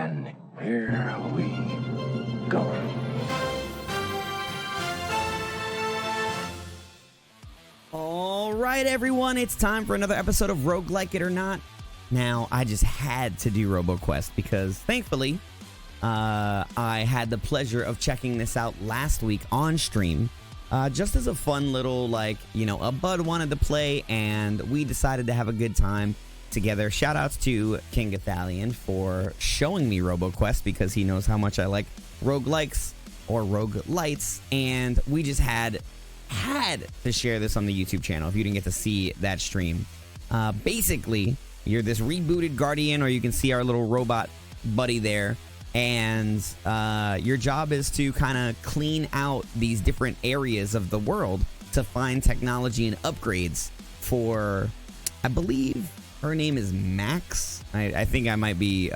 And here we go. All right, everyone, it's time for another episode of Roguelike It or Not. Now, I just had to do Roboquest because, thankfully, I had the pleasure of checking this out last week on stream. Just as a fun little, a bud wanted to play, and we decided to have a good time together. Shoutouts to King Gathalion for showing me Roboquest because he knows how much I like roguelikes or roguelites, and we just had to share this on the YouTube channel if you didn't get to see that stream. Basically, you're this rebooted guardian, or you can see our little robot buddy there, and your job is to kind of clean out these different areas of the world to find technology and upgrades for, I believe her name is Max. I think I might be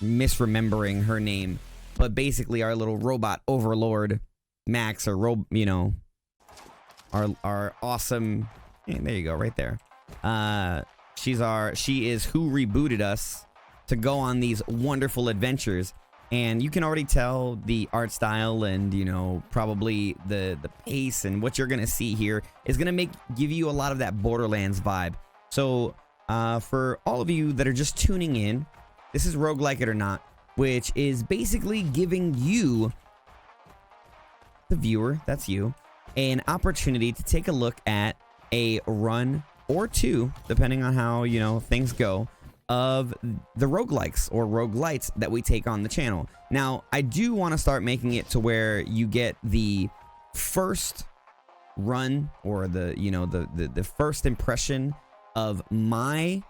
misremembering her name, but basically our little robot overlord Max, or our awesome, there you go, right there. She is who rebooted us to go on these wonderful adventures, and you can already tell the art style and probably the pace and what you're gonna see here is gonna give you a lot of that Borderlands vibe. So for all of you that are just tuning in, this is Roguelike It or Not, which is basically giving you, the viewer, that's you, an opportunity to take a look at a run or two, depending on how things go, of the roguelikes or roguelites that we take on the channel. Now, I do want to start making it to where you get the first run, or the first impression of my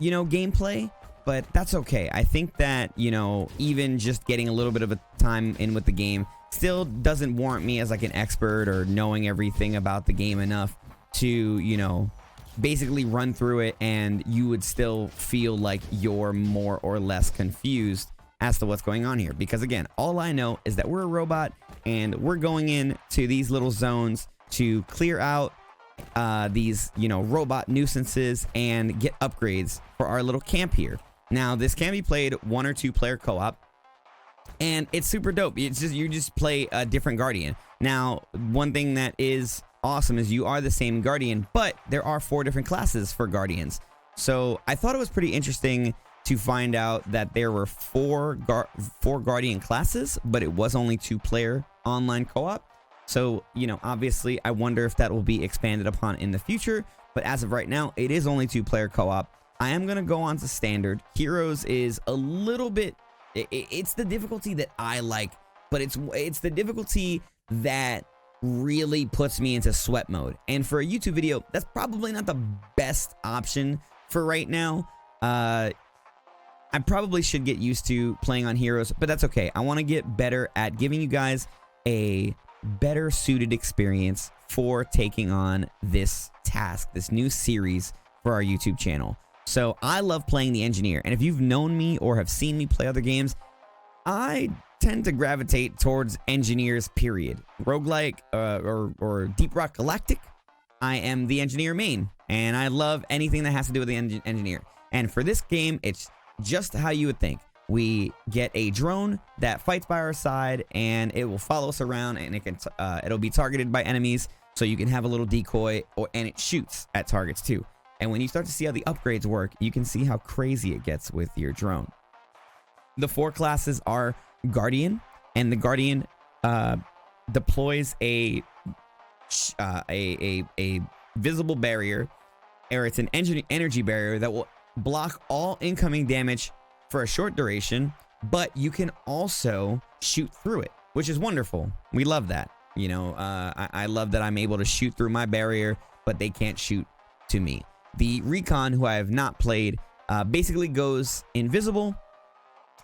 gameplay, but that's okay. I think that even just getting a little bit of a time in with the game still doesn't warrant me as like an expert or knowing everything about the game enough to basically run through it, and you would still feel like you're more or less confused as to what's going on here. Because again, all I know is that we're a robot and we're going in to these little zones to clear out these robot nuisances and get upgrades for our little camp here. Now, this can be played 1 or 2 player co-op, and it's super dope. It's just, you just play a different guardian. Now, one thing that is awesome is you are the same guardian, but there are 4 different classes for guardians. So I thought it was pretty interesting to find out that there were 4 guardian classes, but it was only 2 player online co-op. So, obviously I wonder if that will be expanded upon in the future, but as of right now, it is only 2 player co-op. I am going to go on to standard. Heroes is a little bit, it's the difficulty that I like, but it's the difficulty that really puts me into sweat mode. And for a YouTube video, that's probably not the best option for right now. I probably should get used to playing on heroes, but that's okay. I want to get better at giving you guys a better suited experience for taking on this task, this new series for our YouTube channel. So I love playing the engineer, and if you've known me or have seen me play other games, I tend to gravitate towards engineers, period. Roguelike or Deep Rock Galactic, I am the engineer main, and I love anything that has to do with the engineer. And for this game, it's just how you would think. We get a drone that fights by our side, and it will follow us around, and it'll be targeted by enemies, so you can have a little decoy, and it shoots at targets too. And when you start to see how the upgrades work, you can see how crazy it gets with your drone. The 4 classes are Guardian, and the Guardian deploys a visible barrier, or it's an energy barrier that will block all incoming damage for a short duration, but you can also shoot through it, which is wonderful. We love that. I love that I'm able to shoot through my barrier, but they can't shoot to me. The Recon, who I have not played, basically goes invisible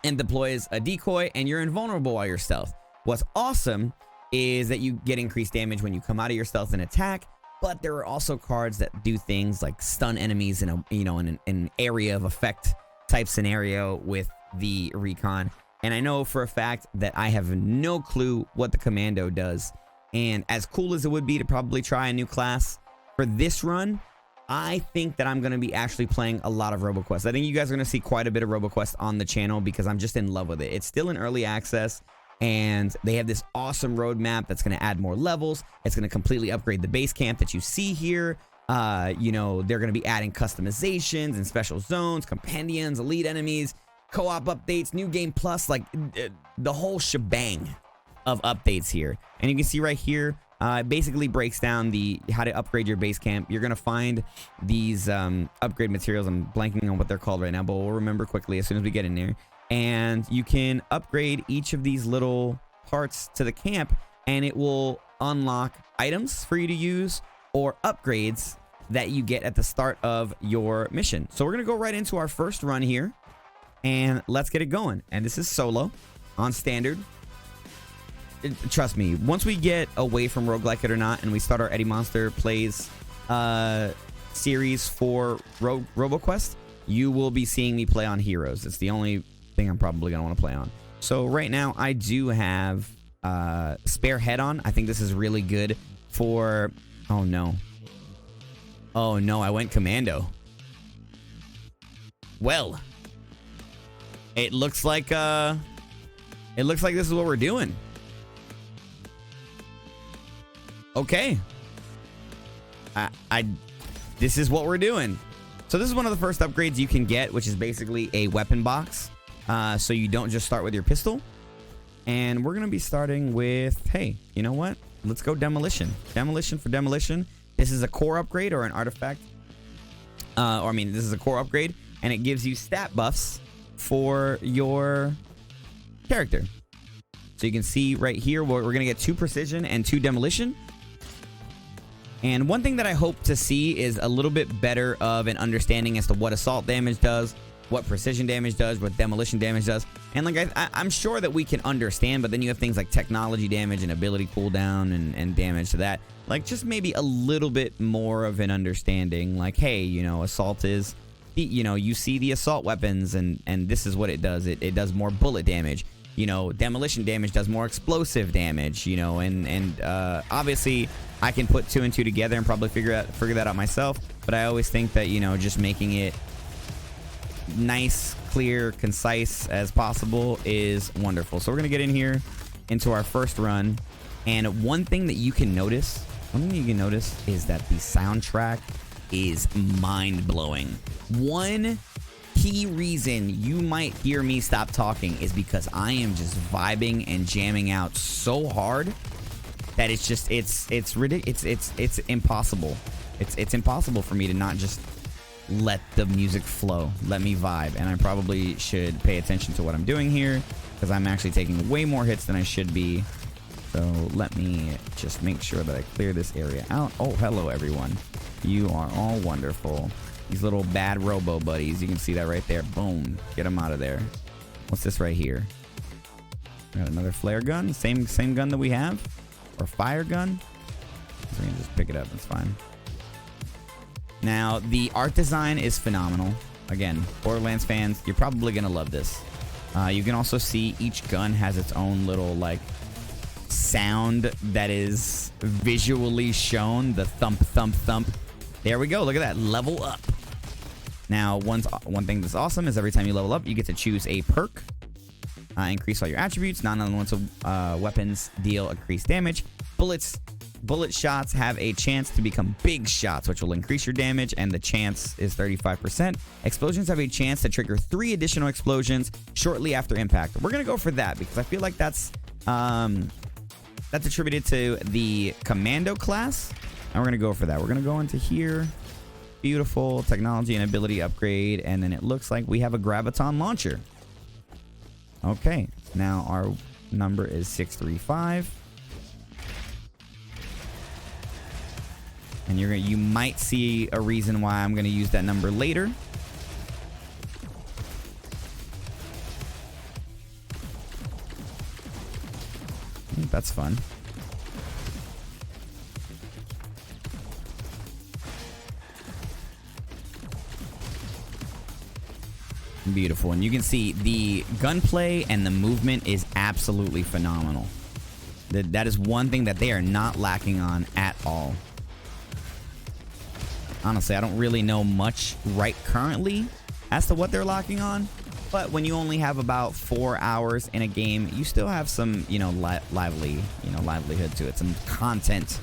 and deploys a decoy, and you're invulnerable while you're stealth. What's awesome is that you get increased damage when you come out of your stealth and attack, but there are also cards that do things like stun enemies in an area of effect type scenario with the Recon. And I know for a fact that I have no clue what the Commando does. And as cool as it would be to probably try a new class for this run, I think that I'm going to be actually playing a lot of Roboquest. I think you guys are going to see quite a bit of Roboquest on the channel because I'm just in love with it. It's still in early access, and they have this awesome roadmap that's going to add more levels. It's going to completely upgrade the base camp that you see here. You know, they're going to be adding customizations and special zones, compendiums, elite enemies, co-op updates, new game plus, like the whole shebang of updates here. And you can see right here, it basically breaks down how to upgrade your base camp. You're going to find these upgrade materials. I'm blanking on what they're called right now, but we'll remember quickly as soon as we get in there. And you can upgrade each of these little parts to the camp, and it will unlock items for you to use or upgrades that you get at the start of your mission. So we're going to go right into our first run here, and let's get it going. And this is solo on standard. Trust me, once we get away from Roguelike It or Not and we start our EdEMonster Plays series for Roboquest, you will be seeing me play on Heroes. It's the only thing I'm probably going to want to play on. So right now, I do have Spare Head on. I think this is really good for... Oh, no. Oh, no, I went Commando. Well, it looks like this is what we're doing. Okay. This is what we're doing. So this is one of the first upgrades you can get, which is basically a weapon box. So you don't just start with your pistol. And we're going to be starting with, hey, you know what? Let's go Demolition. Demolition for Demolition. This is a core upgrade or an artifact. This is a core upgrade, and it gives you stat buffs for your character. So you can see right here, we're going to get 2 precision and 2 demolition. And one thing that I hope to see is a little bit better of an understanding as to what assault damage does, what precision damage does, what demolition damage does. And like I'm sure that we can understand, but then you have things like technology damage and ability cooldown and damage to that. Like just maybe a little bit more of an understanding. Like, hey, you know, assault is, you know, you see the assault weapons and this is what it does. It does more bullet damage. You know, demolition damage does more explosive damage, you know, and obviously I can put 2 and 2 together and probably figure that out myself. But I always think that, you know, just making it nice, clear, concise as possible is wonderful. So we're going to get in here into our first run. And one thing that you can notice is that the soundtrack is mind-blowing. One key reason you might hear me stop talking is because I am just vibing and jamming out so hard that it's just it's ridiculous. It's impossible. It's impossible for me to not just let the music flow, let me vibe. And I probably should pay attention to what I'm doing here because I'm actually taking way more hits than I should be. So let me just make sure that I clear this area out. Oh, hello everyone. You are all wonderful. These little bad robo buddies. You can see that right there. Boom. Get them out of there. What's this right here? Got another flare gun. Same gun that we have. Or fire gun. So we can just pick it up. That's fine. Now, the art design is phenomenal. Again, Borderlands fans, you're probably going to love this. You can also see each gun has its own little, like, sound that is visually shown. The thump, thump, thump. There we go. Look at that. Level up. Now, one thing that's awesome is every time you level up, you get to choose a perk. Increase all your attributes. Non-elemental weapons deal increased damage. Bullet shots have a chance to become big shots, which will increase your damage, and the chance is 35%. Explosions have a chance to trigger 3 additional explosions shortly after impact. We're going to go for that because I feel like that's attributed to the Commando class. And we're going to go for that. We're going to go into here. Beautiful technology and ability upgrade. And then it looks like we have a graviton launcher. Okay. Now our number is 635. And you might see a reason why I'm going to use that number later. That's fun. Beautiful. And you can see the gunplay and the movement is absolutely phenomenal. That is one thing that they are not lacking on at all. Honestly, I don't really know much right currently as to what they're locking on. But when you only have about 4 hours in a game, you still have some, you know, livelihood to it, some content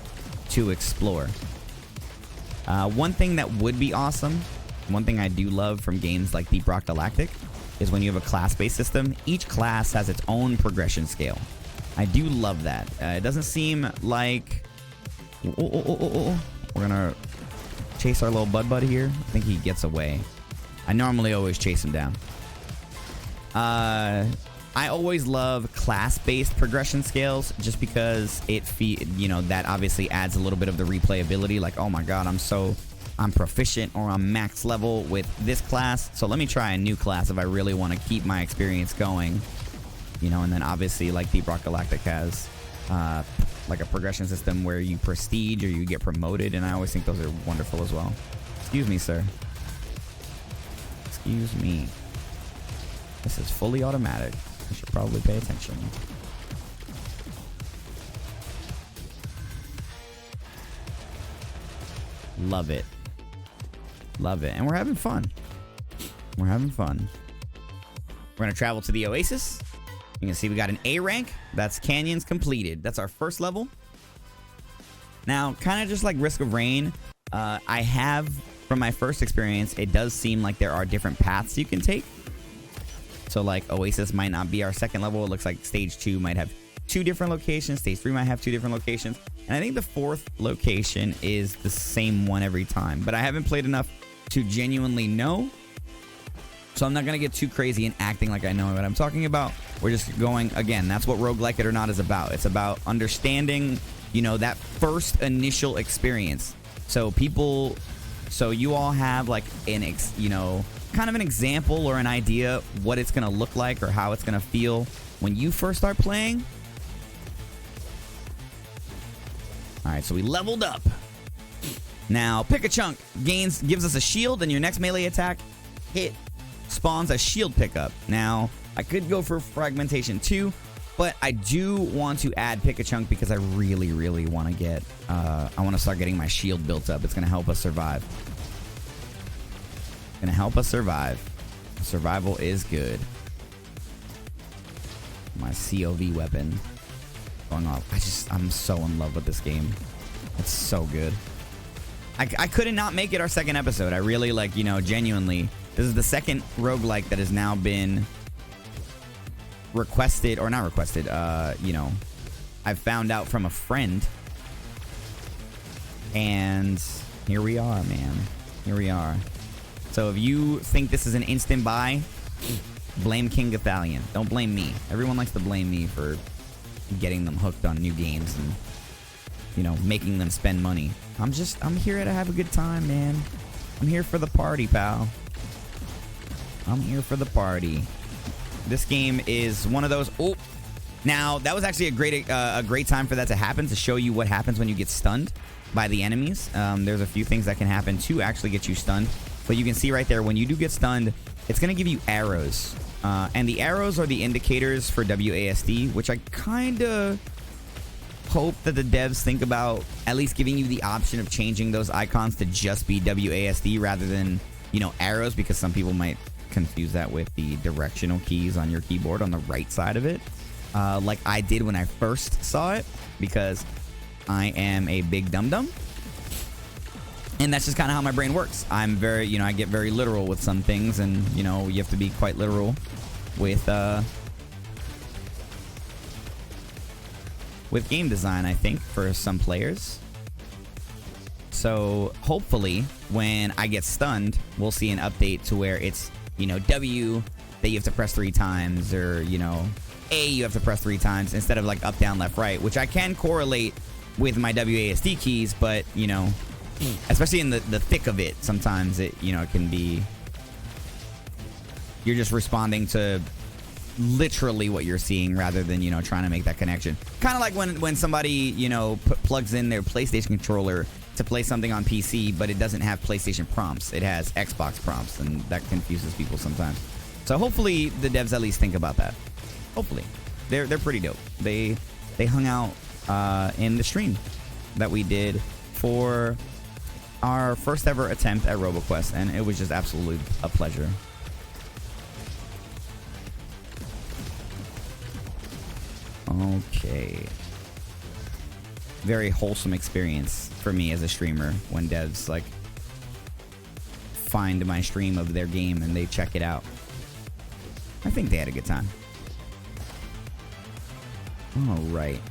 to explore. One thing that would be awesome, one thing I do love from games like Deep Rock Galactic, is when you have a class-based system, each class has its own progression scale. I do love that. It doesn't seem like... We're gonna chase our little bud here. I think he gets away. I normally always chase him down. I always love class-based progression scales just because that obviously adds a little bit of the replayability. Like, oh my god, I'm proficient or I'm max level with this class, so let me try a new class if I really want to keep my experience going. You know, and then obviously like Deep Rock Galactic has like a progression system where you prestige or you get promoted, and I always think those are wonderful as well. Excuse me, sir. Excuse me. This is fully automatic. I should probably pay attention. Love it. Love it. And we're having fun. We're having fun. We're going to travel to the Oasis. You can see we got an A rank. That's Canyons completed. That's our first level. Now, kind of just like Risk of Rain, I have, from my first experience, it does seem like there are different paths you can take. So, like, Oasis might not be our second level. It looks like Stage 2 might have 2 different locations. Stage 3 might have 2 different locations. And I think the 4th location is the same one every time. But I haven't played enough to genuinely know. So I'm not going to get too crazy and acting like I know what I'm talking about. We're just going, again, that's what Roguelike It or Not is about. It's about understanding, you know, that first initial experience. So you all have like kind of an example or an idea what it's going to look like or how it's going to feel when you first start playing. All right, so we leveled up. Now, pick a chunk. Gives us a shield, and your next melee attack hit spawns a shield pickup. Now, I could go for fragmentation too, but I do want to add pick a chunk because I really, really want to get... I want to start getting my shield built up. It's going to help us survive. Going to help us survive. Survival is good. My COV weapon going off. I'm so in love with this game. It's so good. I couldn't not make it our second episode. I really, like, you know, genuinely, this is the second roguelike that has now been requested, or not requested, you know, I've found out from a friend. And here we are, man. Here we are. So if you think this is an instant buy, blame King Gathalion. Don't blame me. Everyone likes to blame me for getting them hooked on new games and, you know, making them spend money. I'm here to have a good time, man. I'm here for the party, pal. I'm here for the party. This game is one of those... Oh, now, that was actually a great time for that to happen, to show you what happens when you get stunned by the enemies. There's a few things that can happen to actually get you stunned. But you can see right there, when you do get stunned, it's going to give you arrows. And the arrows are the indicators for WASD, which I kind of hope that the devs think about at least giving you the option of changing those icons to just be WASD rather than, you know, arrows, because some people might confuse that with the directional keys on your keyboard on the right side of it. Like I did when I first saw it, because I am a big dum-dum. And that's just kind of how my brain works. I'm very, you know, I get very literal with some things, and, you know, you have to be quite literal with game design, I think, for some players. So hopefully when I get stunned, we'll see an update to where it's, you know, W that you have to press 3 times, or, you know, A you have to press 3 times instead of like up, down, left, right, which I can correlate with my WASD keys, but, you know, especially in the thick of it, sometimes it, you know, it can be, you're just responding to literally what you're seeing rather than, you know, trying to make that connection. Kind of like when somebody, you know, plugs in their PlayStation controller to play something on PC, but it doesn't have PlayStation prompts. It has Xbox prompts, and that confuses people sometimes. So hopefully the devs at least think about that. Hopefully. They're pretty dope. They hung out in the stream that we did for our first ever attempt at Roboquest, and it was just absolutely a pleasure. Okay. Very wholesome experience for me as a streamer when devs like find my stream of their game and they check it out. I think they had a good time. All right.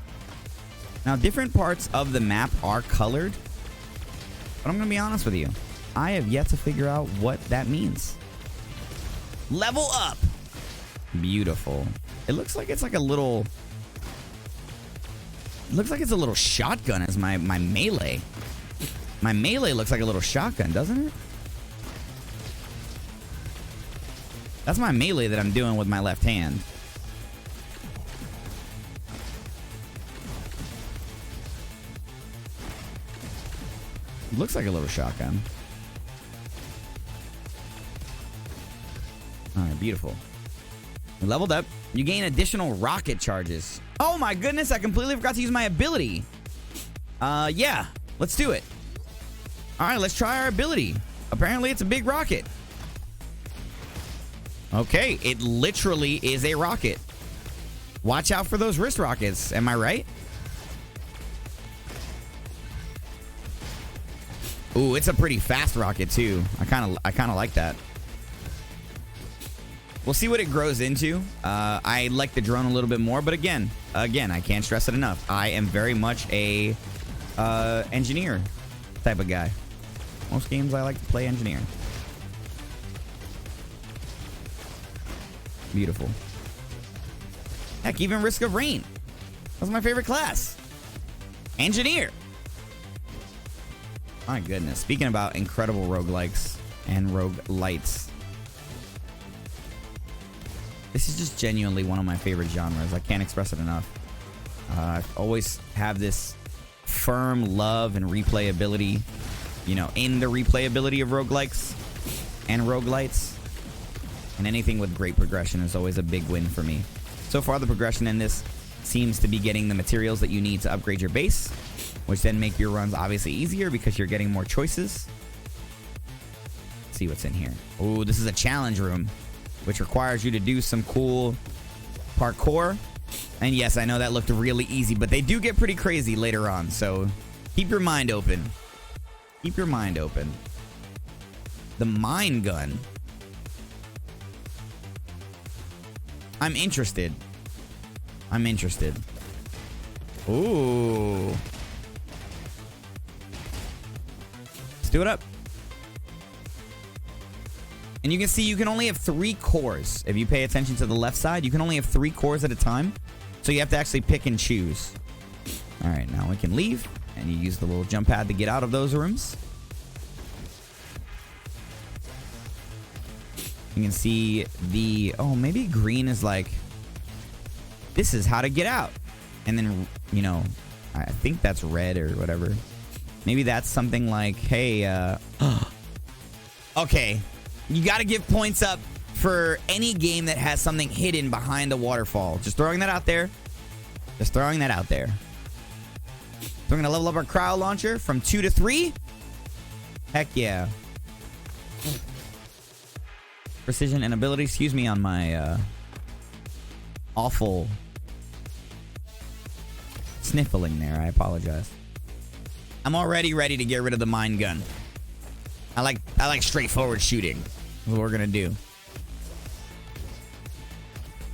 Now, different parts of the map are colored, but I'm going to be honest with you. I have yet to figure out what that means. Level up. Beautiful. It looks like it's like a little... It looks like it's a little shotgun as my melee. My melee looks like a little shotgun, doesn't it? That's my melee that I'm doing with my left hand. Looks like a little shotgun. Alright, beautiful. We leveled up. You gain additional rocket charges. Oh my goodness, I completely forgot to use my ability. Yeah, let's do it. Alright, let's try our ability. Apparently it's a big rocket. Okay, it literally is a rocket. Watch out for those wrist rockets, am I right? Ooh, it's a pretty fast rocket too. I kind of like that. We'll see what it grows into. I like the drone a little bit more, but again, I can't stress it enough. I am very much a engineer type of guy. Most games I like to play engineer. Beautiful. Heck, even Risk of Rain. That's my favorite class. Engineer. My goodness. Speaking about incredible roguelikes and roguelites. This is just genuinely one of my favorite genres. I can't express it enough. I always have this firm love and replayability, you know, in the replayability of roguelikes and roguelites. And anything with great progression is always a big win for me. So far, the progression in this seems to be getting the materials that you need to upgrade your base, which then make your runs obviously easier because you're getting more choices. Let's see what's in here. Oh, this is a challenge room, which requires you to do some cool parkour. And yes, I know that looked really easy, but they do get pretty crazy later on, so keep your mind open. Keep your mind open. The mine gun. I'm interested. I'm interested. Ooh. Let's do it up. And you can see you can only have 3 cores. If you pay attention to the left side, you can only have 3 cores at a time. So you have to actually pick and choose. All right, now we can leave. And you use the little jump pad to get out of those rooms. You can see the... Oh, maybe green is like... This is how to get out. And then, you know, I think that's red or whatever. Maybe that's something like, hey, okay. You got to give points up for any game that has something hidden behind the waterfall. Just throwing that out there. Just throwing that out there. So we're going to level up our cryo launcher from 2 to 3. Heck yeah. Precision and ability. Excuse me on my awful sniffling there. I apologize. I'm already ready to get rid of the mine gun. I like straightforward shooting. That's what we're gonna do.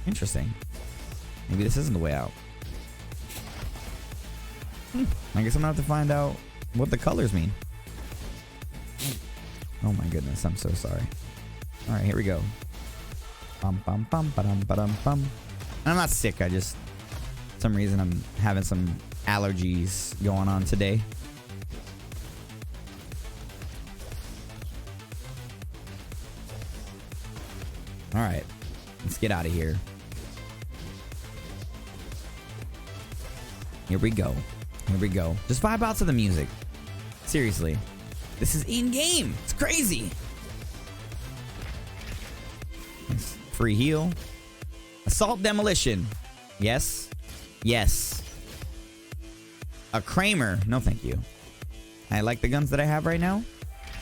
Interesting. Maybe this isn't the way out. I guess I'm gonna have to find out what the colors mean. Oh my goodness, I'm so sorry. All right, here we go. Bum bum bum ba-dum ba-dum bum. And I'm not sick. I just, for some reason, I'm having some allergies going on today. All right, let's get out of here. Here we go. Here we go. Just vibe out to the music. Seriously. This is in-game. It's crazy. Free heal. Assault demolition. Yes. Yes. A Kramer. No, thank you. I like the guns that I have right now.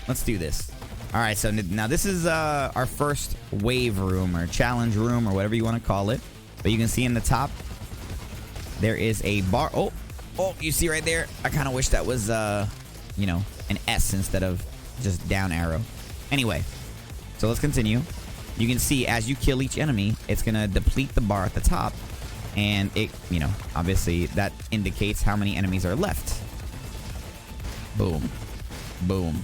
Let's do this. All right, so now this is our first wave room or challenge room or whatever you want to call it. But you can see in the top, there is a bar. Oh, you see right there? I kind of wish that was, you know, an S instead of just down arrow. Anyway, so let's continue. You can see as you kill each enemy, it's going to deplete the bar at the top. And it, you know, obviously that indicates how many enemies are left. Boom. Boom.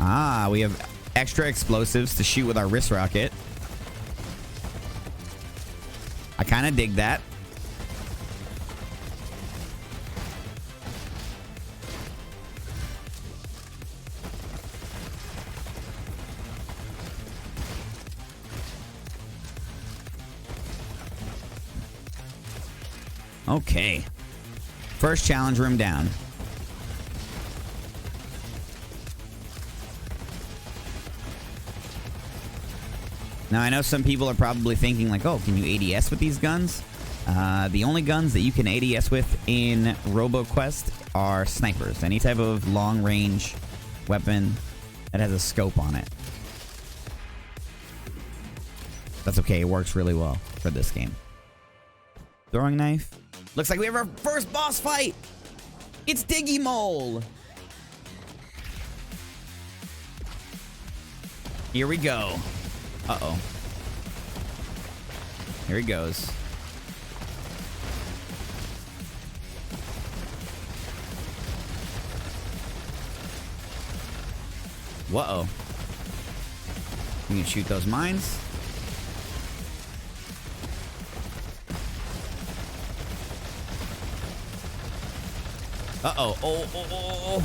Ah, we have extra explosives to shoot with our wrist rocket. I kind of dig that. Okay. First challenge room down. Now, I know some people are probably thinking like, oh, can you ADS with these guns? The only guns that you can ADS with in Roboquest are snipers. Any type of long-range weapon that has a scope on it. That's okay. It works really well for this game. Throwing knife. Looks like we have our first boss fight. It's EdEMonster. Here we go. Uh-oh. Here he goes. Whoa. You can shoot those mines. Uh-oh. Oh.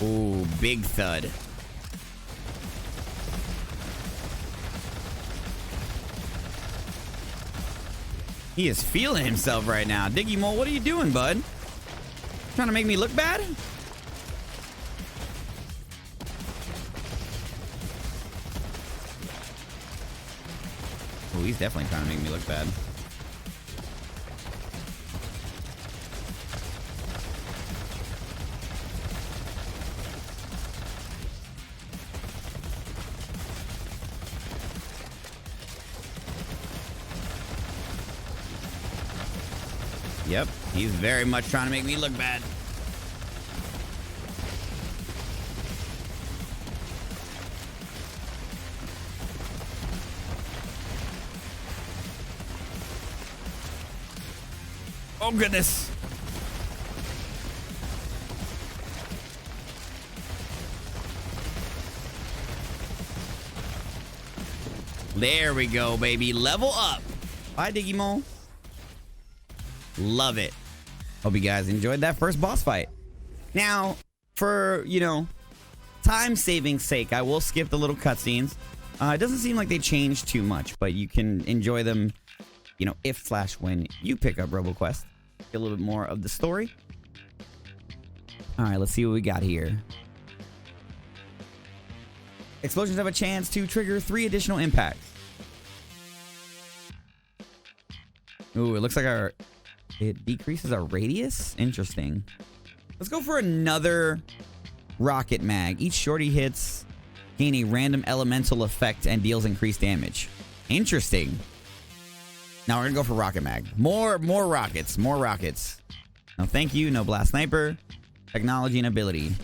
Ooh, big thud. He is feeling himself right now. EdEMonster, what are you doing, bud? Trying to make me look bad? Oh, he's definitely trying to make me look bad. Yep, he's very much trying to make me look bad. Oh, goodness. There we go, baby. Level up. Bye, EdEMonster. Love it. Hope you guys enjoyed that first boss fight. Now, for, you know, time-saving sake, I will skip the little cutscenes. It doesn't seem like they changed too much, but you can enjoy them, you know, if/when you pick up Roboquest. Get a little bit more of the story. All right, let's see what we got here. Explosions have a chance to trigger 3 additional impacts. Ooh, it looks like it decreases our radius? Interesting. Let's go for another rocket mag. Each shorty hits gain a random elemental effect and deals increased damage. Interesting. Now we're gonna go for rocket mag. More rockets. More rockets. No thank you. No blast sniper. Technology and ability.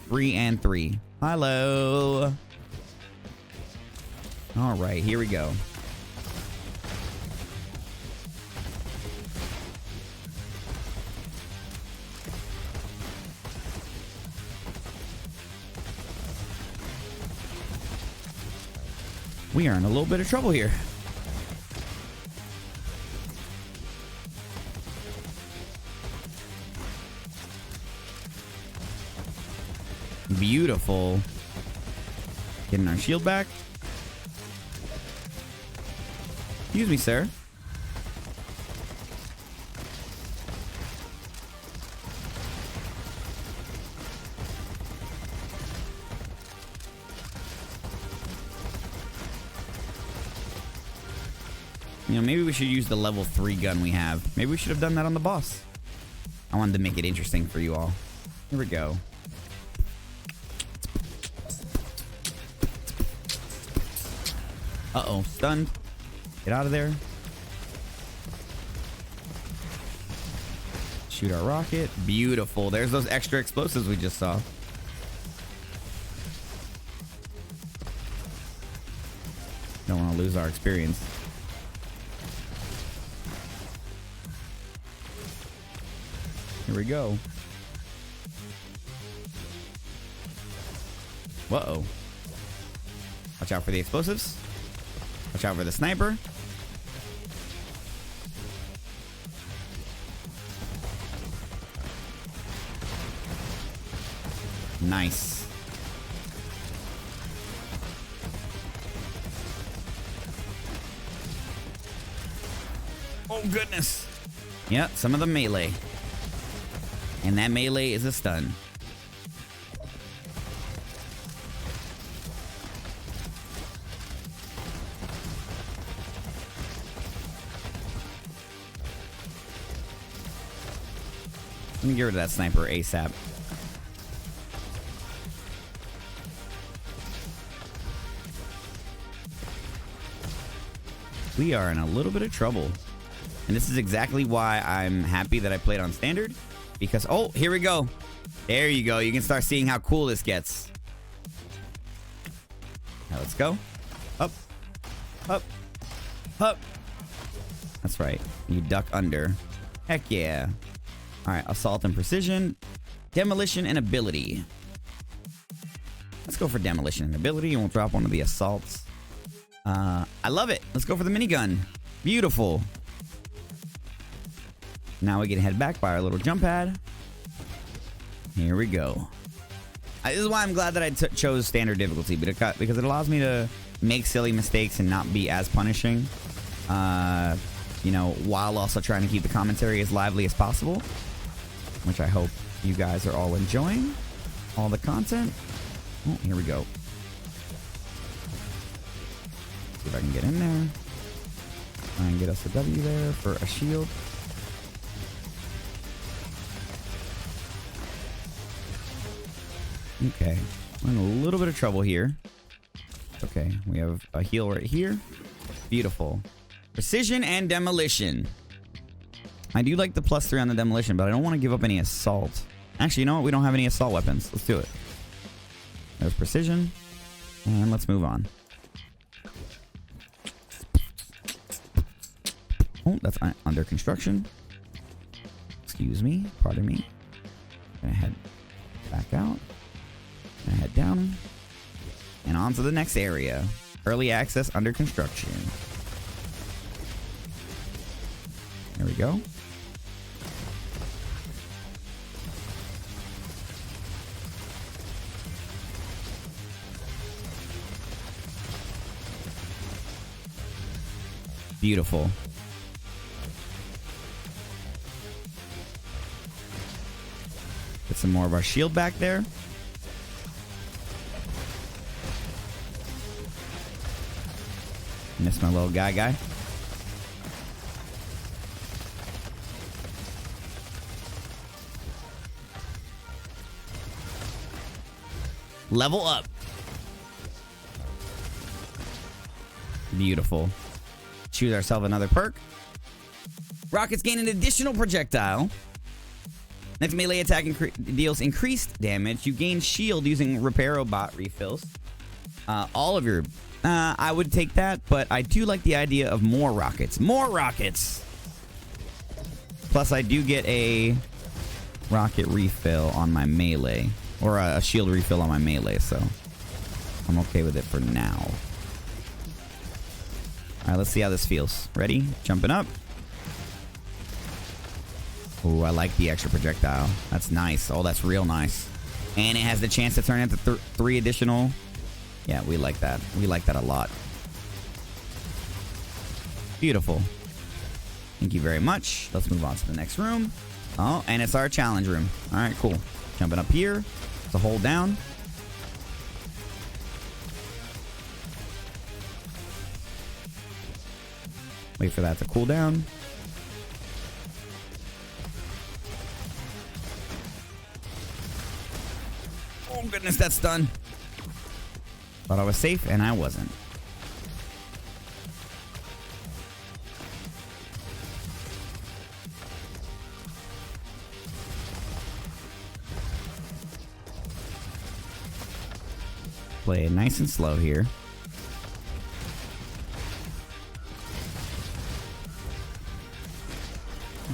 3 and 3. Hello. All right, here we go. We are in a little bit of trouble here. Beautiful. Getting our shield back. Excuse me, sir. You know, maybe we should use the level 3 gun we have. Maybe we should have done that on the boss. I wanted to make it interesting for you all. Here we go. Uh-oh, stunned. Get out of there. Shoot our rocket. Beautiful. There's those extra explosives we just saw. Don't want to lose our experience. Here we go. Uh-oh. Watch out for the explosives. Watch out for the sniper. Nice. Oh, goodness. Yep, some of the melee. And that melee is a stun. Let me get rid of that sniper ASAP. We are in a little bit of trouble. And this is exactly why I'm happy that I played on standard. Because, oh, here we go. There you go. You can start seeing how cool this gets. Now let's go. Up. Up. Up. That's right. You duck under. Heck yeah. All right. Assault and precision. Demolition and ability. Let's go for demolition and ability, and we'll drop one of the assaults. I love it. Let's go for the minigun. Beautiful. Now we can head back by our little jump pad. Here we go. This is why I'm glad that I chose standard difficulty, because it allows me to make silly mistakes and not be as punishing. You know, while also trying to keep the commentary as lively as possible, which I hope you guys are all enjoying. All the content. Oh, here we go. See if I can get in there. Try and get us a W there for a shield. Okay, we're in a little bit of trouble here. Okay, we have a heal right here. Beautiful. Precision and demolition. I do like the +3 on the demolition, but I don't want to give up any assault. Actually, you know what? We don't have any assault weapons. Let's do it. There's precision. And let's move on. Oh, that's under construction. Excuse me. Pardon me. Gonna head back out. Gonna head down. And on to the next area. Early access under construction. There we go. Beautiful. Get some more of our shield back there. Missed my little guy. Level up. Beautiful. Choose ourselves another perk. Rockets gain an additional projectile. Next melee attack deals increased damage. You gain shield using Repairobot refills. All of your... I would take that, but I do like the idea of more rockets. More rockets! Plus, I do get a rocket refill on my melee. Or a shield refill on my melee, so I'm okay with it for now. Alright, let's see how this feels. Ready? Jumping up. Oh, I like the extra projectile. That's nice. Oh, that's real nice. And it has the chance to turn into 3 additional... Yeah, we like that. We like that a lot. Beautiful. Thank you very much. Let's move on to the next room. Oh, and it's our challenge room. All right, cool. Jumping up here. It's a hold down. Wait for that to cool down. Oh, goodness, that's done. Thought I was safe, and I wasn't. Play it nice and slow here.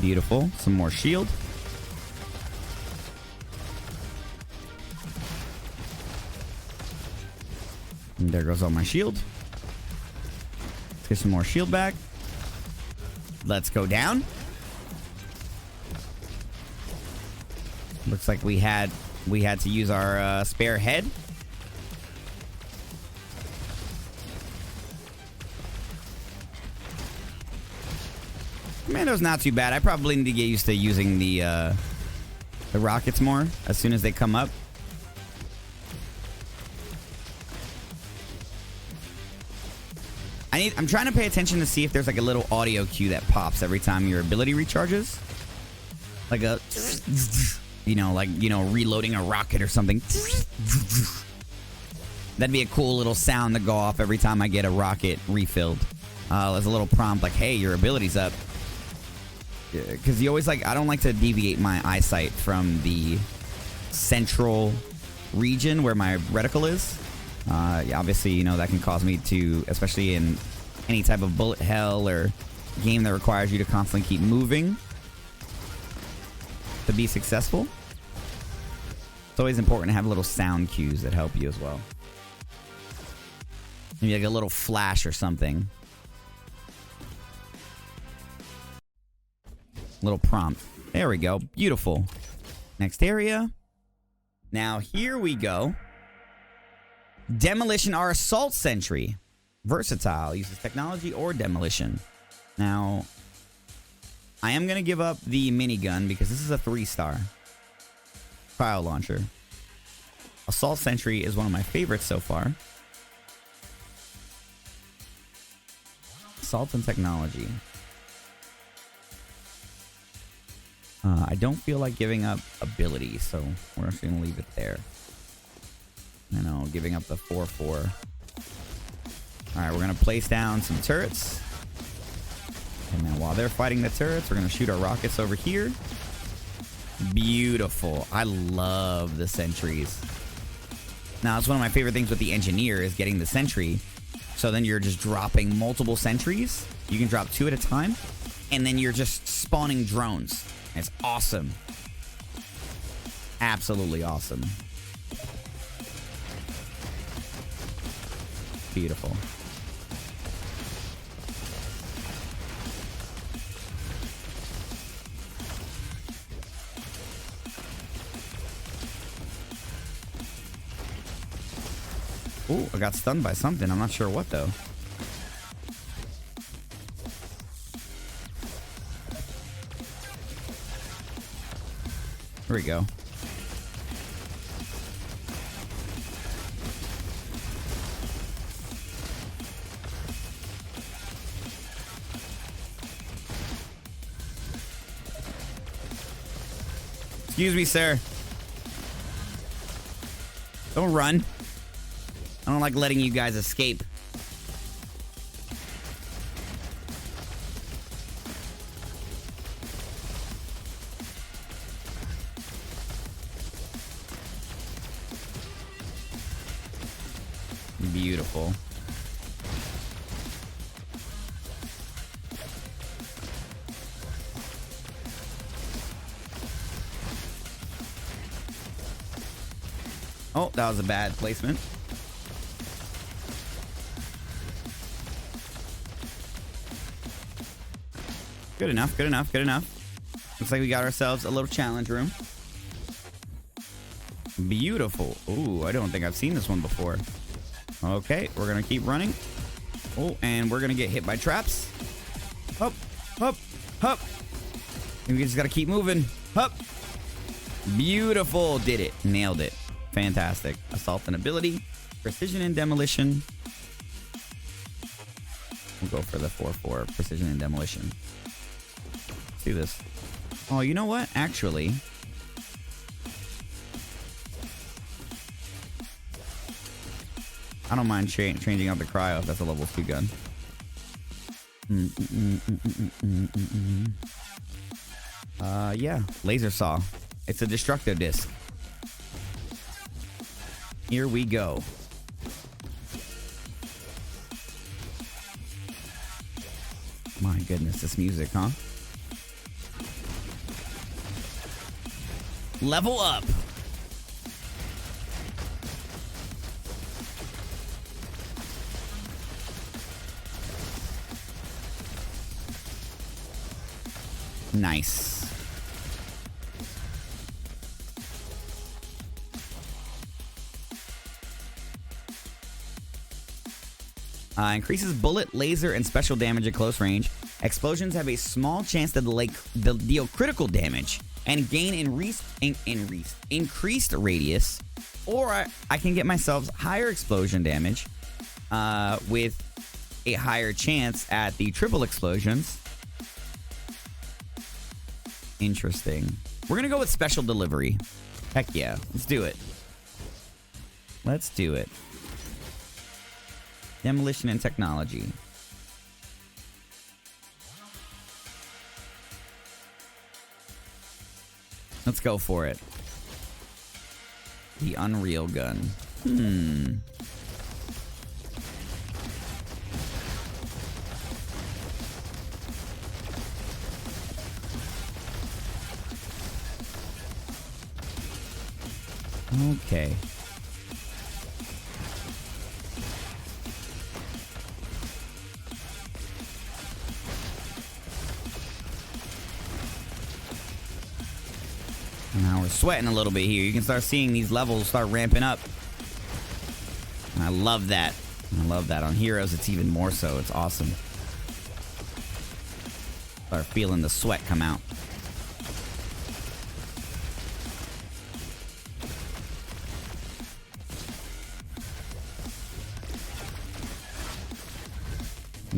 Beautiful. Some more shield. And there goes all my shield. Let's get some more shield back. Let's go down. Looks like we had to use our spare head. Commando's not too bad. I probably need to get used to using the rockets more as soon as they come up. I'm trying to pay attention to see if there's like a little audio cue that pops every time your ability recharges. Like a, reloading a rocket or something. That'd be a cool little sound to go off every time I get a rocket refilled. There's a little prompt like, hey, your ability's up. Because you always I don't like to deviate my eyesight from the central region where my reticle is. Obviously, that can cause me to, especially in any type of bullet hell or game that requires you to constantly keep moving to be successful. It's always important to have little sound cues that help you as well. Maybe like a little flash or something. Little prompt. There we go. Beautiful. Next area. Now here we go. Demolition, our assault sentry. Versatile. Uses technology or demolition. Now, I am going to give up the minigun because this is a 3-star. Cryo launcher. Assault sentry is one of my favorites so far. Assault and technology. I don't feel like giving up ability, so we're just going to leave it there. Giving up the 4-4. Alright, we're going to place down some turrets. And then while they're fighting the turrets, we're going to shoot our rockets over here. Beautiful. I love the sentries. Now, it's one of my favorite things with the engineer is getting the sentry. So then you're just dropping multiple sentries. You can drop 2 at a time. And then you're just spawning drones. It's awesome. Absolutely awesome. Beautiful. Ooh, I got stunned by something. I'm not sure what, though. Here we go. Excuse me, sir. Don't run. I don't like letting you guys escape. Beautiful. Oh, that was a bad placement. Good enough, good enough, good enough. Looks like we got ourselves a little challenge room. Beautiful. Ooh, I don't think I've seen this one before. Okay, we're gonna keep running. Oh, and we're gonna get hit by traps. Up, up, up. And we just gotta keep moving. Up. Beautiful. Did it. Nailed it. Fantastic. Assault and ability. Precision and demolition. We'll go for the 4-4. Precision and demolition. Let's do this. Oh, you know what? Actually, I don't mind changing out the cryo if that's a level 2 gun. Yeah. Laser saw. It's a destructo disc. Here we go. My goodness, this music, huh? Level up. Nice. Increases bullet, laser, and special damage at close range. Explosions have a small chance to deal critical damage and gain increased radius. Or I can get myself higher explosion damage with a higher chance at the triple explosions. Interesting. We're going to go with special delivery. Heck yeah. Let's do it. Let's do it. Demolition and technology. Let's go for it. The Unreal Gun. Okay. Now we're sweating a little bit here. You can start seeing these levels start ramping up. And I love that. I love that. On Heroes, it's even more so. It's awesome. Start feeling the sweat come out.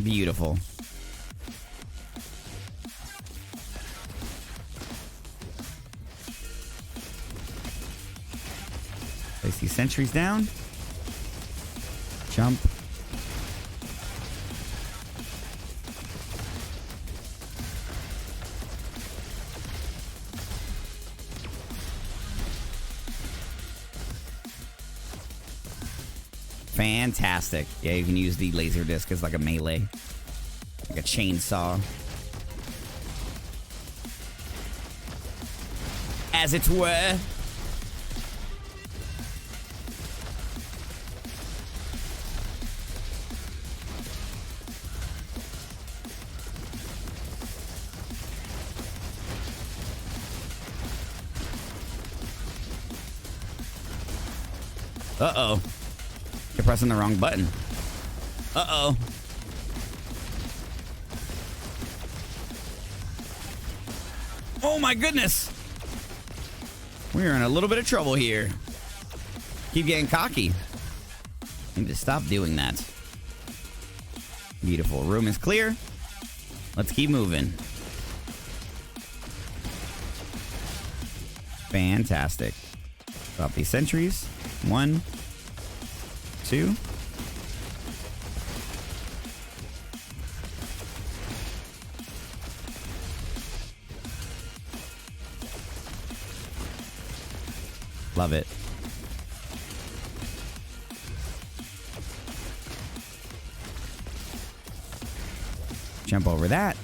Beautiful. Place these sentries down. Jump. Fantastic. Yeah, you can use the laser disc as like a melee. Like a chainsaw. As it were. Uh-oh. You're pressing the wrong button. Uh-oh. Oh my goodness. We're in a little bit of trouble here. Keep getting cocky. Need to stop doing that. Beautiful. Room is clear. Let's keep moving. Fantastic. Drop these sentries. 1, 2. Love it. Jump over that.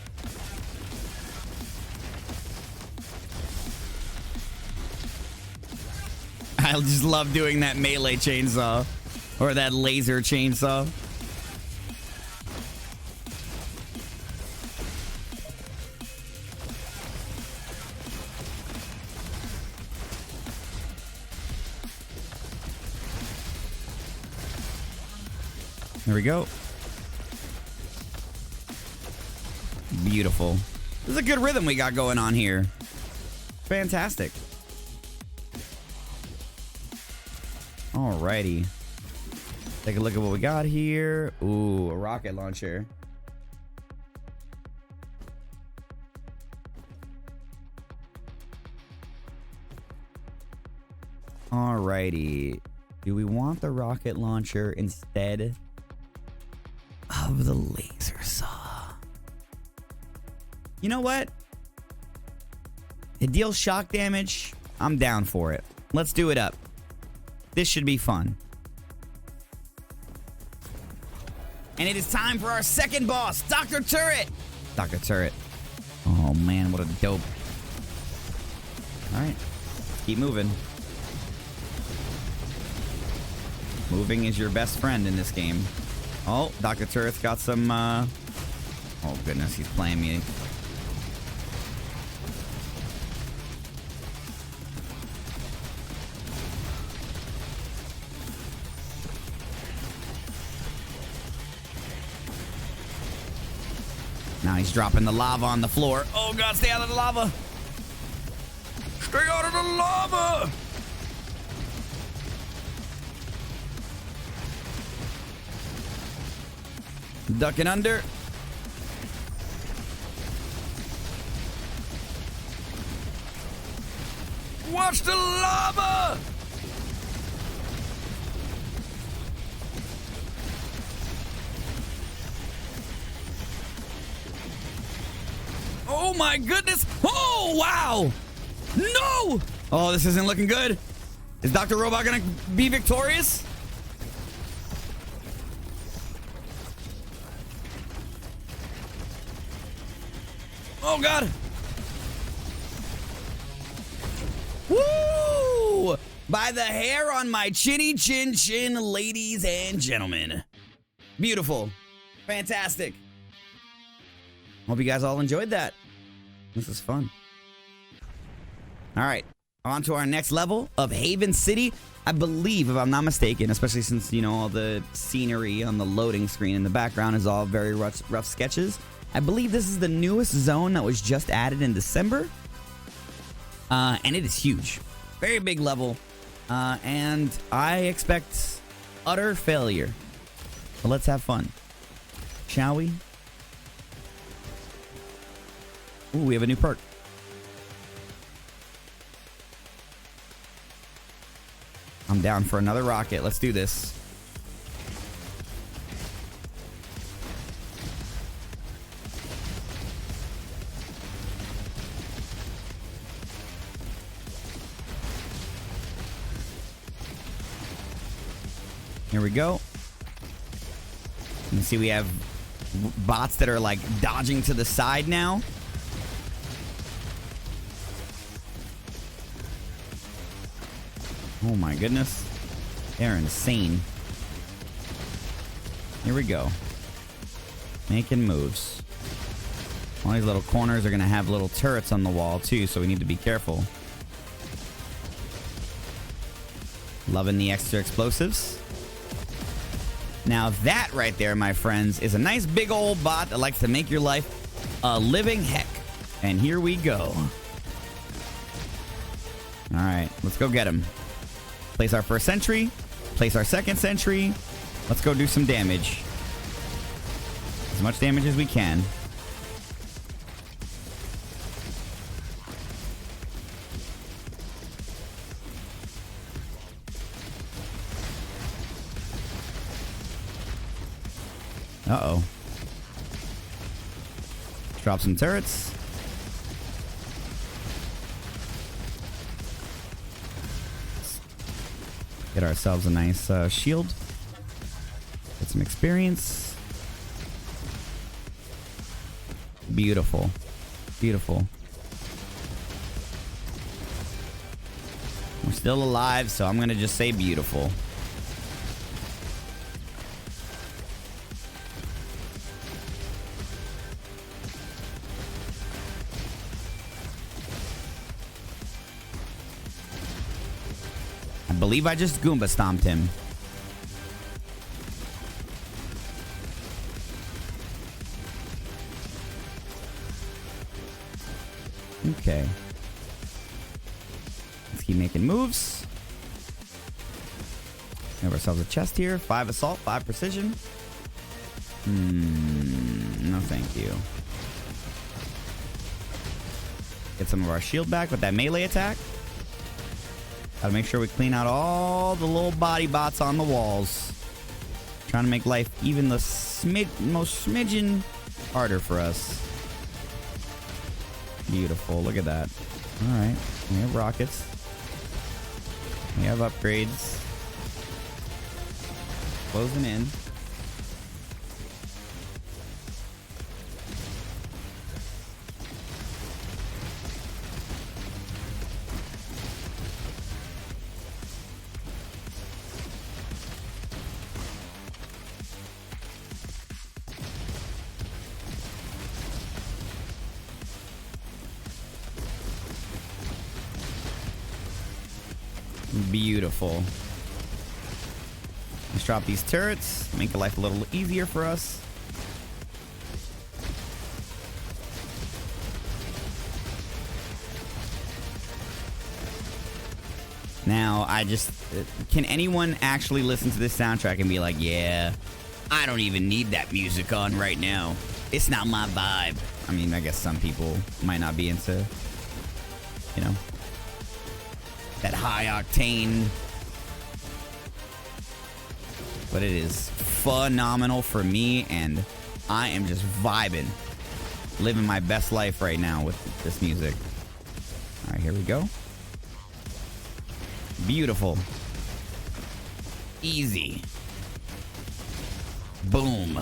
I just love doing that melee chainsaw. Or that laser chainsaw. There we go. Beautiful. This is a good rhythm we got going on here. Fantastic. Alrighty. Take a look at what we got here. Ooh, a rocket launcher. Alrighty. Do we want the rocket launcher instead of the laser saw? You know what? It deals shock damage. I'm down for it. Let's do it up. This should be fun. And it is time for our second boss, Dr. Turret. Dr. Turret. Oh man, what a dope. Alright. Keep moving. Moving is your best friend in this game. Oh, Dr. Turret's got some, oh goodness, he's playing me. Now he's dropping the lava on the floor. Oh god, stay out of the lava! Stay out of the lava! Ducking under. Watch the lava! Oh my goodness! Oh wow! No! Oh, this isn't looking good. Is Dr. Robot gonna be victorious? Oh god! Woo! By the hair on my chinny chin chin, ladies and gentlemen. Beautiful. Fantastic. Hope you guys all enjoyed that. This is fun. Alright. On to our next level of Haven City. I believe, if I'm not mistaken, especially since, you know, all the scenery on the loading screen in the background is all very rough sketches. I believe this is the newest zone that was just added in December. And it is huge. Very big level. And I expect utter failure. But let's have fun. Shall we? Ooh, we have a new perk. I'm down for another rocket. Let's do this. Here we go. You can see we have bots that are like dodging to the side now. Oh my goodness. They're insane. Here we go. Making moves. All these little corners are going to have little turrets on the wall too, so we need to be careful. Loving the extra explosives. Now that right there, my friends, is a nice big old bot that likes to make your life a living heck. And here we go. All right, let's go get him. Place our first sentry. Place our second sentry. Let's go do some damage. As much damage as we can. Uh-oh. Drop some turrets. Get ourselves a nice shield. Get some experience. Beautiful. Beautiful. We're still alive, so I'm going to just say beautiful. I believe I just Goomba stomped him. Okay. Let's keep making moves. We have ourselves a chest here. 5 assault, 5 precision. No thank you. Get some of our shield back with that melee attack. Gotta make sure we clean out all the little body bots on the walls. Trying to make life even the most smidgen harder for us. Beautiful. Look at that. Alright. We have rockets. We have upgrades. Closing in. Beautiful. Let's drop these turrets. Make life a little easier for us. Now, can anyone actually listen to this soundtrack and be like, yeah, I don't even need that music on right now. It's not my vibe. I mean, I guess some people might not be into, you know, that high octane. But it is phenomenal for me, and I am just vibing. Living my best life right now with this music. All right, here we go. Beautiful. Easy. Boom.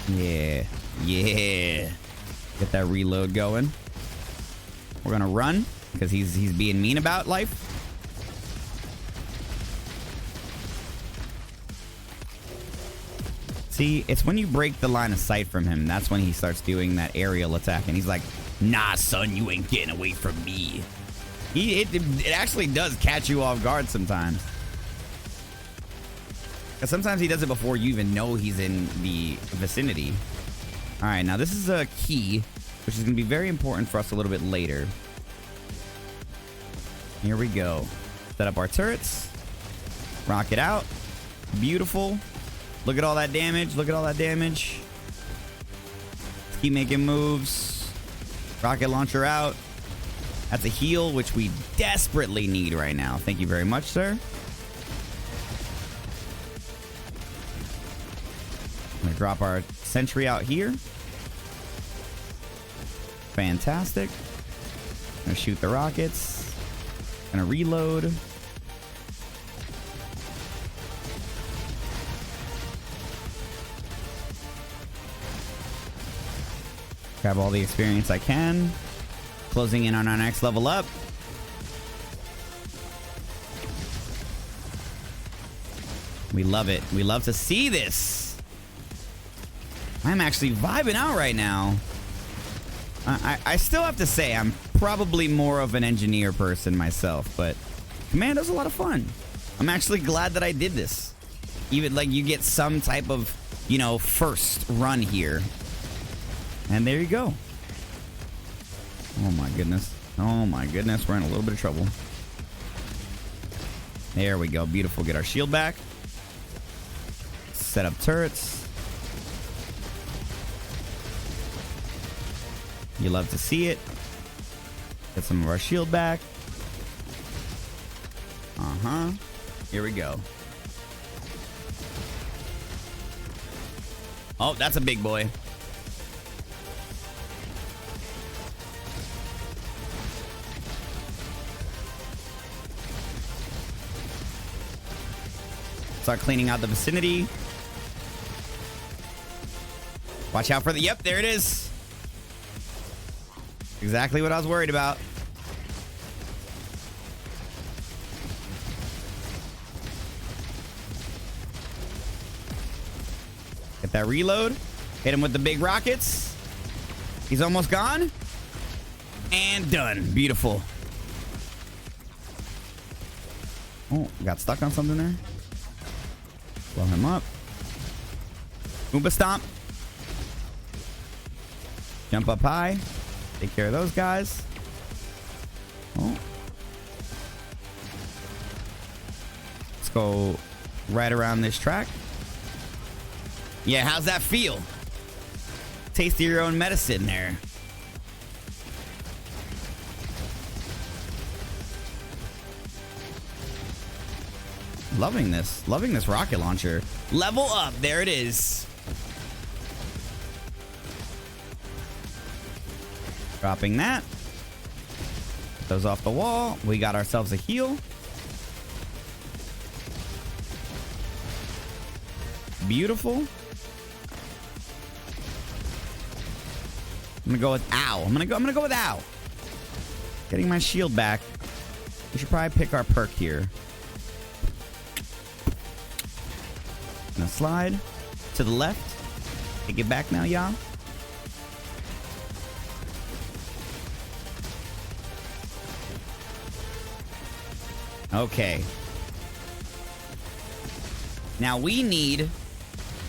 Yeah. Yeah. Get that reload going. We're gonna run because he's being mean about life. See, it's when you break the line of sight from him, that's when he starts doing that aerial attack, and he's like, nah, son, you ain't getting away from me. It actually does catch you off guard sometimes. Because sometimes he does it before you even know he's in the vicinity. All right, now this is a key, which is going to be very important for us a little bit later. Here we go. Set up our turrets. Rocket out. Beautiful. Look at all that damage. Look at all that damage. Let's keep making moves. Rocket launcher out. That's a heal, which we desperately need right now. Thank you very much, sir. I'm going to drop our sentry out here. Fantastic. I'm going to shoot the rockets. Going to reload. Grab all the experience I can. Closing in on our next level up. We love it. We love to see this. I'm actually vibing out right now. I still have to say, I'm probably more of an engineer person myself, but Commando's a lot of fun. I'm actually glad that I did this. Even like you get some type of, you know, first run here. And there you go. Oh my goodness. Oh my goodness. We're in a little bit of trouble. There we go. Beautiful. Get our shield back. Set up turrets. You love to see it. Get some of our shield back. Uh-huh. Here we go. Oh, that's a big boy. Start cleaning out the vicinity. Watch out for the... Yep, there it is. Exactly what I was worried about. Get that reload. Hit him with the big rockets. He's almost gone. And done. Beautiful. Oh, got stuck on something there. Blow him up. Oompa Stomp. Jump up high. Take care of those guys. Oh. Let's go right around this track. Yeah, how's that feel? Taste of your own medicine there. Loving this. Loving this rocket launcher. Level up. There it is. Dropping that. Put those off the wall. We got ourselves a heal. Beautiful. I'm gonna go with ow. I'm gonna go with ow. Getting my shield back. We should probably pick our perk here. Gonna slide to the left. Take it back now, y'all. Okay. Now we need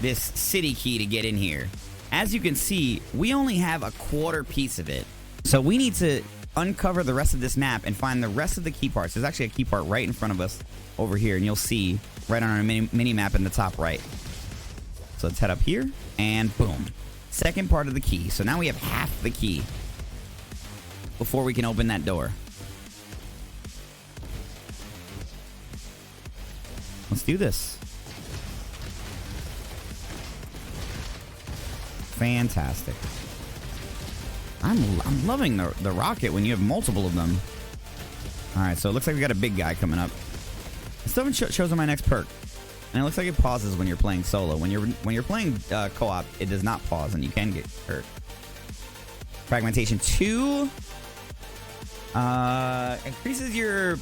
this city key to get in here. As you can see, we only have a quarter piece of it. So we need to uncover the rest of this map and find the rest of the key parts. There's actually a key part right in front of us over here, and you'll see right on our mini map in the top right. So let's head up here, and boom. Second part of the key. So now we have half the key before we can open that door. Let's do this. Fantastic. I'm loving the rocket when you have multiple of them. All right, so it looks like we got a big guy coming up. It still haven't shows on my next perk, and it looks like it pauses when you're playing solo. When you're playing co-op, it does not pause, and you can get hurt. Fragmentation 2 increases your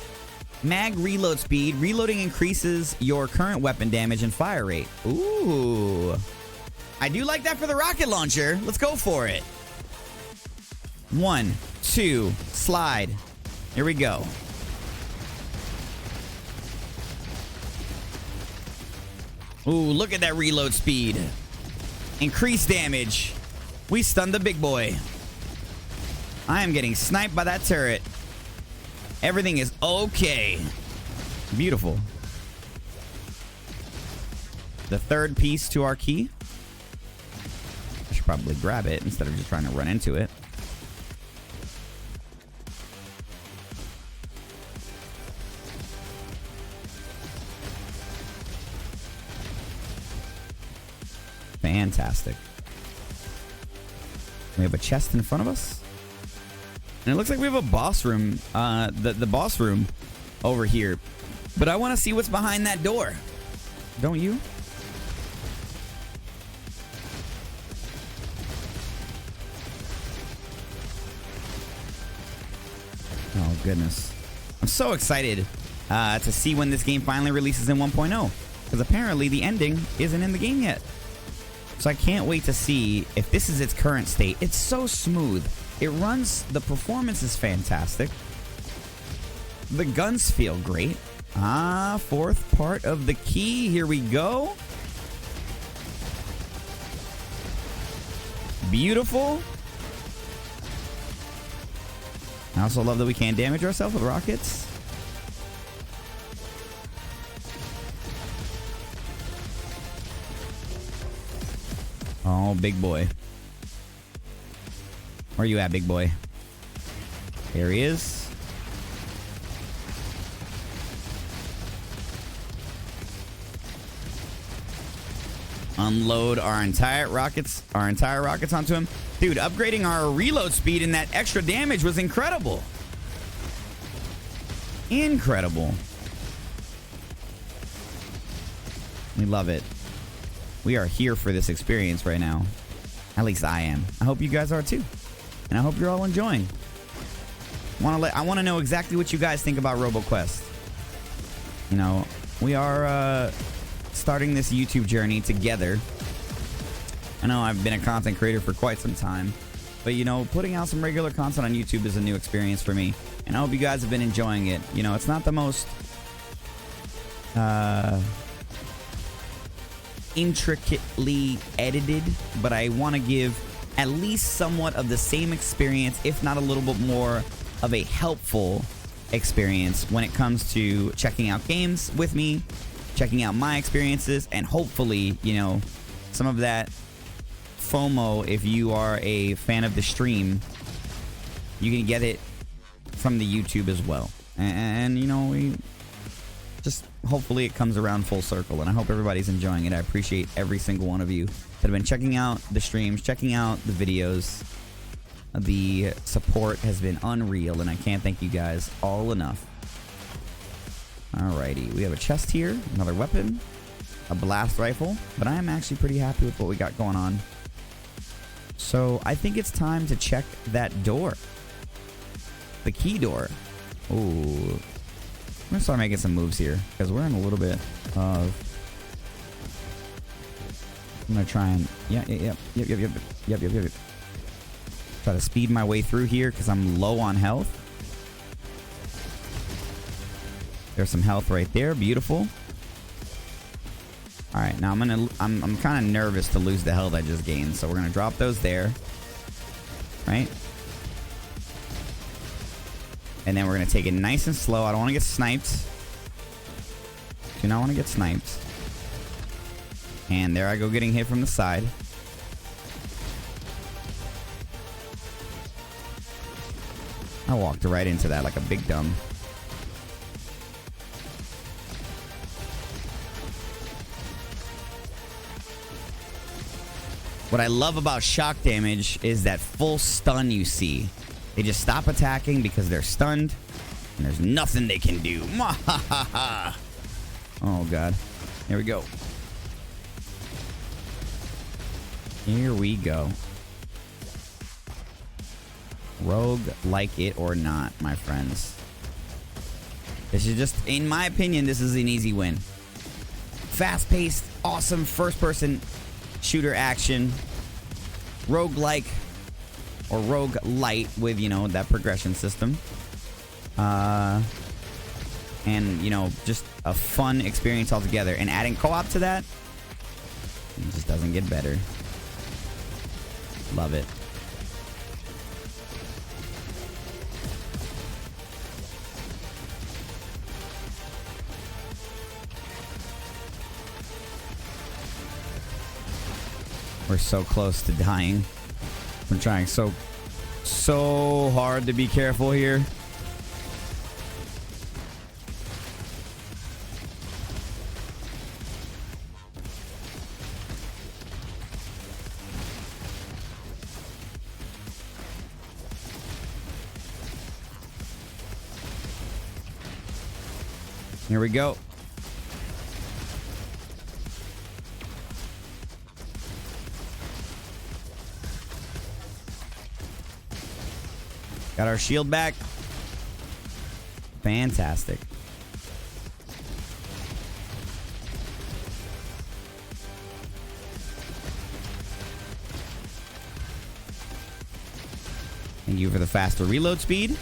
mag reload speed. Reloading increases your current weapon damage and fire rate. Ooh. I do like that for the rocket launcher. Let's go for it. 1, 2, slide. Here we go. Ooh, look at that reload speed. Increased damage. We stunned the big boy. I am getting sniped by that turret. Everything is okay. Beautiful. The third piece to our key. I should probably grab it instead of just trying to run into it. Fantastic. We have a chest in front of us. And it looks like we have a boss room, the boss room over here. But I want to see what's behind that door. Don't you? Oh, goodness. I'm so excited to see when this game finally releases in 1.0. Because apparently the ending isn't in the game yet. So I can't wait to see if this is its current state. It's so smooth. It runs, the performance is fantastic. The guns feel great. Fourth part of the key. Here we go. Beautiful. I also love that we can't damage ourselves with rockets. Oh, big boy. Where you at, big boy? There he is. Unload our entire rockets onto him. Dude, upgrading our reload speed and that extra damage was incredible. Incredible. We love it. We are here for this experience right now. At least I am. I hope you guys are too. And I hope you're all enjoying. I want to know exactly what you guys think about Roboquest. You know, we are starting this YouTube journey together. I know I've been a content creator for quite some time, but you know, putting out some regular content on YouTube is a new experience for me, and I hope you guys have been enjoying it. You know, it's not the most intricately edited, but I want to give at least somewhat of the same experience, if not a little bit more of a helpful experience when it comes to checking out games with me, checking out my experiences, and hopefully, you know, some of that FOMO, if you are a fan of the stream, you can get it from the YouTube as well. And you know, we just hopefully it comes around full circle, and I hope everybody's enjoying it. I appreciate every single one of you that have been checking out the streams, checking out the videos. The support has been unreal, and I can't thank you guys all enough. Alrighty, we have a chest here, another weapon, a blast rifle, but I am actually pretty happy with what we got going on. So I think it's time to check that door. The key door. Ooh. I'm gonna start making some moves here, because we're in a little bit of... I'm gonna try and... Yep. Try to speed my way through here, because I'm low on health. There's some health right there. Beautiful. Alright, now I'm kind of nervous to lose the health I just gained, so we're gonna drop those there. Right? And then we're gonna take it nice and slow. I don't want to get sniped. Do not want to get sniped. And there I go, getting hit from the side. I walked right into that like a big dumb. What I love about shock damage is that full stun you see. They just stop attacking because they're stunned, and there's nothing they can do. Oh, God. Here we go. Here we go. Rogue like it or not, my friends. This is just, in my opinion, this is an easy win. Fast-paced, awesome first-person shooter action. Rogue-like or rogue light with, you know, that progression system. And, you know, just a fun experience altogether. And adding co-op to that, it just doesn't get better. Love it. We're so close to dying. I'm trying so hard to be careful here. Here we go. Got our shield back. Fantastic. Thank you for the faster reload speed.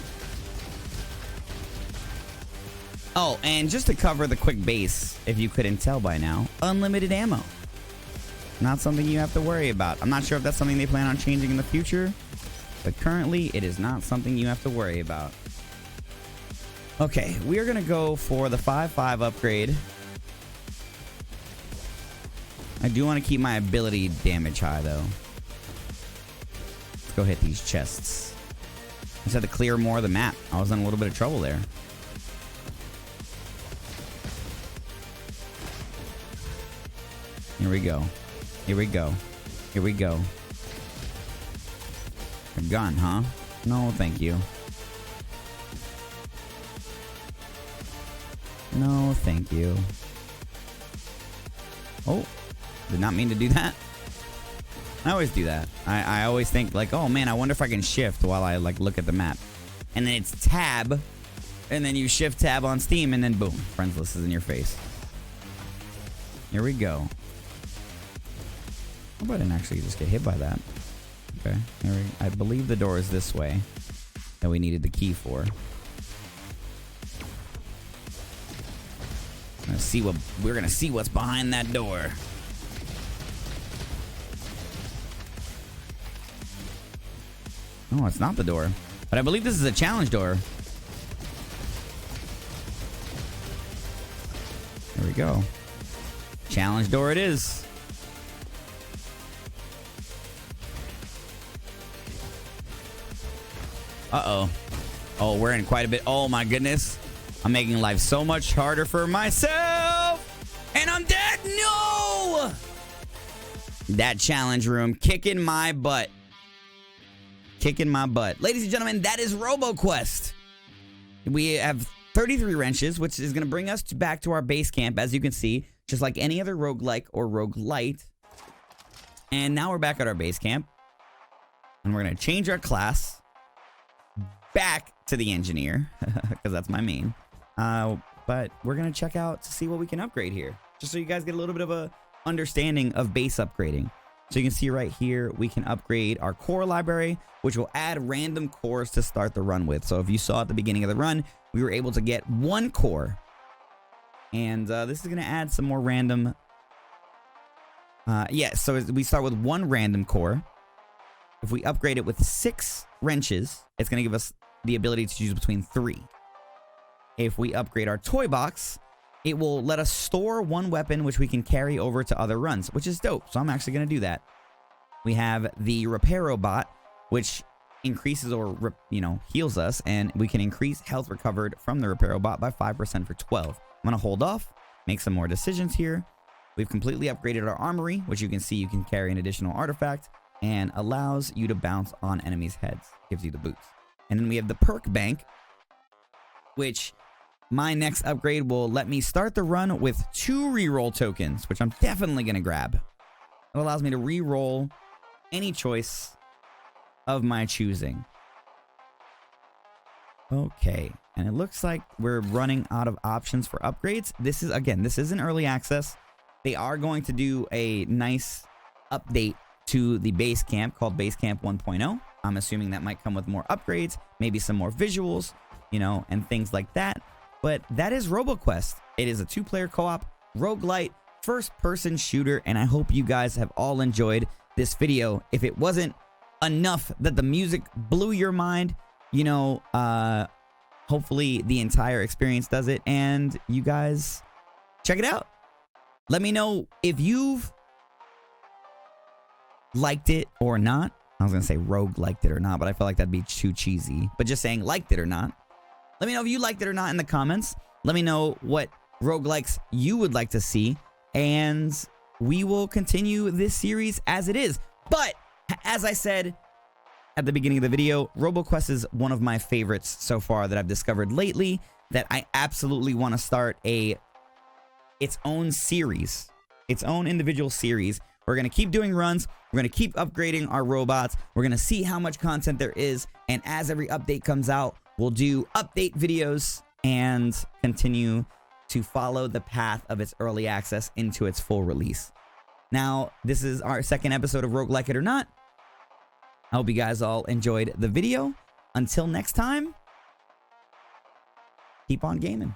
Oh, and just to cover the quick base, if you couldn't tell by now, unlimited ammo. Not something you have to worry about. I'm not sure if that's something they plan on changing in the future, but currently it is not something you have to worry about. Okay, we are going to go for the 5-5 upgrade. I do want to keep my ability damage high, though. Let's go hit these chests. I just had to clear more of the map. I was in a little bit of trouble there. Here we go. Here we go. Here we go. A gun, huh? No, thank you. No, thank you. Oh, did not mean to do that. I always do that. I always think like, oh man, I wonder if I can shift while I like look at the map. And then it's tab, and then you shift tab on Steam, and then boom, friends list is in your face. Here we go. I hope I didn't actually just get hit by that. Okay, I believe the door is this way that we needed the key for. We're gonna see what's behind that door. Oh, it's not the door. But I believe this is a challenge door. There we go. Challenge door it is. Uh-oh. Oh, we're in quite a bit. Oh, my goodness. I'm making life so much harder for myself. And I'm dead. No! That challenge room kicking my butt. Kicking my butt. Ladies and gentlemen, that is Roboquest. We have 33 wrenches, which is going to bring us back to our base camp, as you can see, just like any other roguelike or roguelite. And now we're back at our base camp. And we're going to change our class back to the engineer, because that's my main. But we're going to check out to see what we can upgrade here, just so you guys get a little bit of a understanding of base upgrading. So you can see right here, we can upgrade our core library, which will add random cores to start the run with. So if you saw at the beginning of the run, we were able to get 1 core. And this is going to add some more random. So we start with 1 random core. If we upgrade it with 6 wrenches, it's going to give us the ability to choose between 3. If we upgrade our toy box, it will let us store 1 weapon, which we can carry over to other runs, which is dope. So I'm actually going to do that. We have the repair robot, which increases or, heals us, and we can increase health recovered from the repair robot by 5% for 12. I'm going to hold off, make some more decisions here. We've completely upgraded our armory, which you can see you can carry an additional artifact and allows you to bounce on enemies' heads. Gives you the boots. And then we have the perk bank, which my next upgrade will let me start the run with 2 reroll tokens, which I'm definitely going to grab. It allows me to reroll any choice of my choosing. Okay, and it looks like we're running out of options for upgrades. This is an early access. They are going to do a nice update to the base camp called Base Camp 1.0. I'm assuming that might come with more upgrades, maybe some more visuals, and things like that. But that is Roboquest. It is a 2-player co-op, roguelite, first-person shooter, and I hope you guys have all enjoyed this video. If it wasn't enough that the music blew your mind, hopefully the entire experience does it, and you guys check it out. Let me know if you've liked it or not. I was going to say rogue liked it or not, but I feel like that'd be too cheesy. But just saying liked it or not. Let me know if you liked it or not in the comments. Let me know what roguelikes you would like to see. And we will continue this series as it is. But, as I said at the beginning of the video, Roboquest is one of my favorites so far that I've discovered lately, that I absolutely want to start its own series. Its own individual series. We're going to keep doing runs. We're going to keep upgrading our robots. We're going to see how much content there is. And as every update comes out, we'll do update videos and continue to follow the path of its early access into its full release. Now, this is our 2nd episode of Rogue Like It or Not. I hope you guys all enjoyed the video. Until next time, keep on gaming.